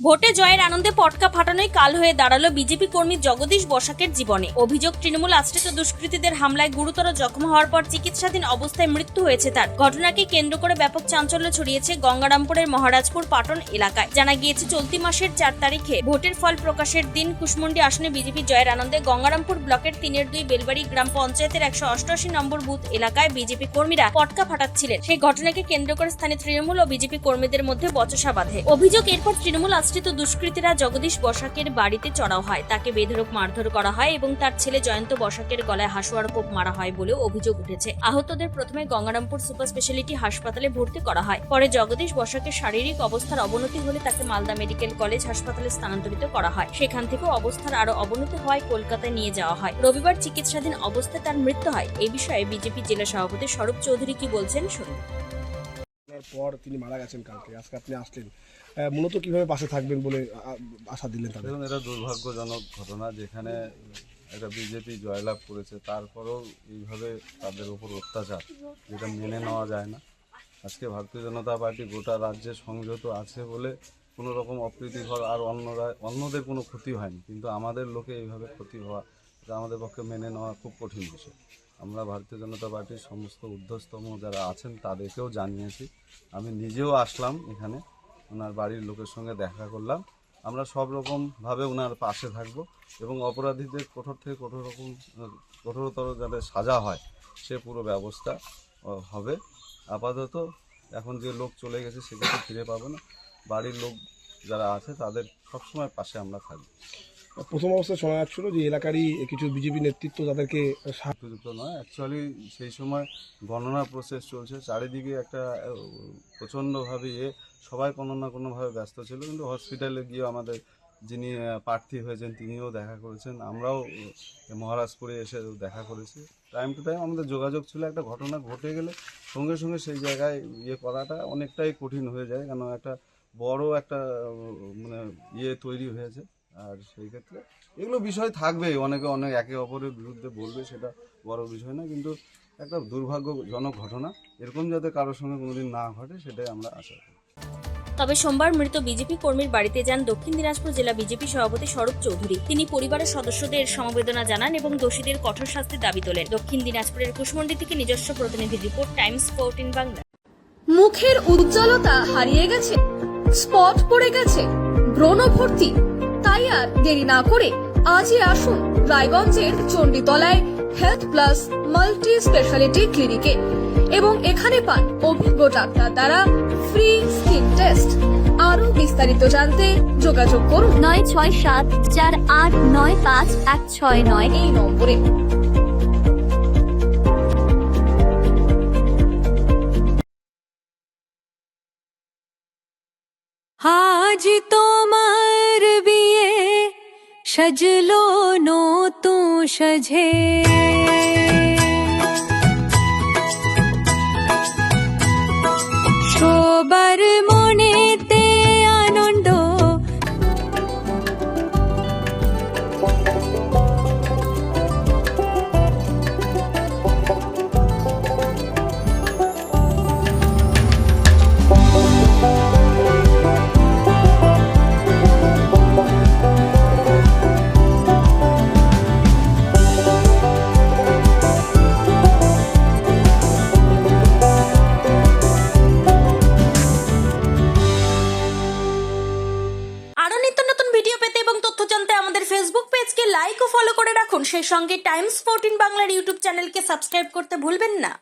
ভোটে জয়ের আনন্দে পটকা ফাটানোই কাল হয়ে দাঁড়ালো বিজেপি কর্মী জগদীশ বসাকের জীবনে। অভিযোগ, তৃণমূল আশ্রিত দুষ্কৃতীদের হামলায় গুরুতর জখম হওয়ার পর চিকিৎসাধীন অবস্থায় মৃত্যু হয়েছে তার। ঘটনাকে কেন্দ্র করে ব্যাপক চাঞ্চল্য ছড়িয়েছে গঙ্গারামপুরের মহারাজপুর পাটন এলাকায়। জানা গিয়েছে, চলতি মাসের 4 তারিখে ভোটের ফল প্রকাশের দিন কুশমুন্ডি আসনে বিজেপি জয়ের আনন্দে গঙ্গারামপুর ব্লকের 3-2 বেলবাড়ি গ্রাম পঞ্চায়েতের 188 নম্বর বুথ এলাকায় বিজেপি কর্মীরা পটকা ফাটাচ্ছিলেন। সেই ঘটনাকে কেন্দ্র করে স্থানীয় তৃণমূল ও বিজেপি কর্মীদের মধ্যে বচসা বাঁধে। অভিযোগ, এরপর তৃণমূল আশ্রিত দুষ্কৃতীরা জগদীশ বসাকের বাড়িতে চড়াও হয়, তাকে বেধড়ক মারধর করা হয় এবং তার ছেলে জয়ন্ত বসাকের গলায় হাসুয়ার কোপ মারা হয় বলেও অভিযোগ উঠেছে। আহতদের প্রথমে গঙ্গারামপুর সুপার স্পেশালিটি হাসপাতালে ভর্তি করা হয়। পরে জগদীশ বসাকের শারীরিক অবস্থার অবনতি হলে তাকে মালদা মেডিকেল কলেজ হাসপাতালে স্থানান্তরিত করা হয়। সেখান থেকেও অবস্থার আরো অবনতি হওয়ায় কলকাতায় নিয়ে যাওয়া হয়। রবিবার চিকিৎসাধীন অবস্থায় তার মৃত্যু হয়। এই বিষয়ে বিজেপি জেলা সভাপতি স্বরূপ চৌধুরী কি বলছেন শুনুন। পর তিনি মারা গেছেন কালকে, আজকে আপনি আসলেন, মূলত কিভাবে পাশে থাকবেন বলে আশা দিলেন তাদের? দেখুন, এটা দুর্ভাগ্যজনক ঘটনা, যেখানে একটা বিজেপি জয়লাভ করেছে, তারপরেও এইভাবে তাদের উপর অত্যাচার, যেটা মেনে নেওয়া যায় না। আজকে ভারতীয় জনতা পার্টি গোটা রাজ্যে সংযত আছে বলে কোনো রকম অপ্রীতিকর আর অন্যদের কোনো ক্ষতি হয়নি, কিন্তু আমাদের লোকে এইভাবে ক্ষতি হওয়া, এটা আমাদের পক্ষে মেনে নেওয়া খুব কঠিন বিষয়। আমরা ভারতীয় জনতা পার্টির সমস্ত ঊর্ধ্বতম যারা আছেন তাদেরকেও জানিয়েছি। আমি নিজেও আসলাম এখানে, ওনার বাড়ির লোকের সঙ্গে দেখা করলাম। আমরা সব রকমভাবে ওনার পাশে থাকব এবং অপরাধীদের কঠোর থেকে কঠোরতর যাতে সাজা হয় সে পুরো ব্যবস্থা হবে। আপাতত এখন যে লোক চলে গেছে সেটাকে ফিরে পাবো না, বাড়ির লোক যারা আছে তাদের সবসময় পাশে আমরা থাকবো। প্রথম অবস্থায় শোনা যাচ্ছিল যে এলাকারই কিছু বিজেপি নেতৃত্ব তাদেরকে উপযুক্ত নয়। অ্যাকচুয়ালি সেই সময় গণনার প্রসেস চলছে, চারিদিকে একটা প্রচণ্ডভাবে সবাই কোনো না কোনোভাবে ব্যস্ত ছিল, কিন্তু হসপিটালে গিয়ে আমাদের যিনি প্রার্থী হয়েছেন তিনিও দেখা করেছেন, আমরাও মহারাজপুরে এসে দেখা করেছি। টাইম টু টাইম আমাদের যোগাযোগ ছিল। একটা ঘটনা ঘটে গেলে সঙ্গে সঙ্গে সেই জায়গায় করাটা অনেকটাই কঠিন হয়ে যায়, কেন একটা বড় একটা তৈরি হয়েছে। আর সেই ক্ষেত্রে এগুলো বিষয় থাকবেই, অনেকে একে অপরের বিরুদ্ধে বলবে, সেটা বড় বিষয় না, কিন্তু একটা দুর্ভাগ্যজনক ঘটনা, এরকম যাতে কারোর সঙ্গে কোনোদিন না ঘটে সেটাই আমরা আশা করি। তবে সোমবার মৃত বিজেপি কর্মীর বাড়িতে যান দক্ষিণ দিনাজপুর জেলা বিজেপি সভাপতি স্বরূপ চৌধুরী। তিনি পরিবারের সদস্যদের সমবেদনা জানান এবং দোষীদের কঠোর শাস্তির দাবি তোলেন। দক্ষিণ দিনাজপুরের কুশমন্ডি থেকে নিজস্ব প্রতিনিধি রিপোর্ট, টাইমস 14 বাংলা। মুখের উজ্জ্বলতা হারিয়ে গেছে, স্পট পড়ে গেছে, ব্রণ ভর্তি, তাই আর দেরি না করে আজই আসুন রায়গঞ্জের চণ্ডীতলায় হেলথ প্লাস মাল্টি স্পেশালিটি ক্লিনিকে এবং এখানে পান অভিজ্ঞ ডাক্তার দ্বারা ফ্রি স্কিন টেস্ট। আরো বিস্তারিত জানতে যোগাযোগ করুন 9674895169 এই নম্বরে। আজ তোমার বিয়ে সাজলো নতুন সাজে, সবার মনেতে আনন্দ, ফেসবুক পেজকে লাইক ও ফলো করে রাখুন। সেই সঙ্গে টাইমস 14 বাংলার ইউটিউব চ্যানেলকে সাবস্ক্রাইব করতে ভুলবেন না।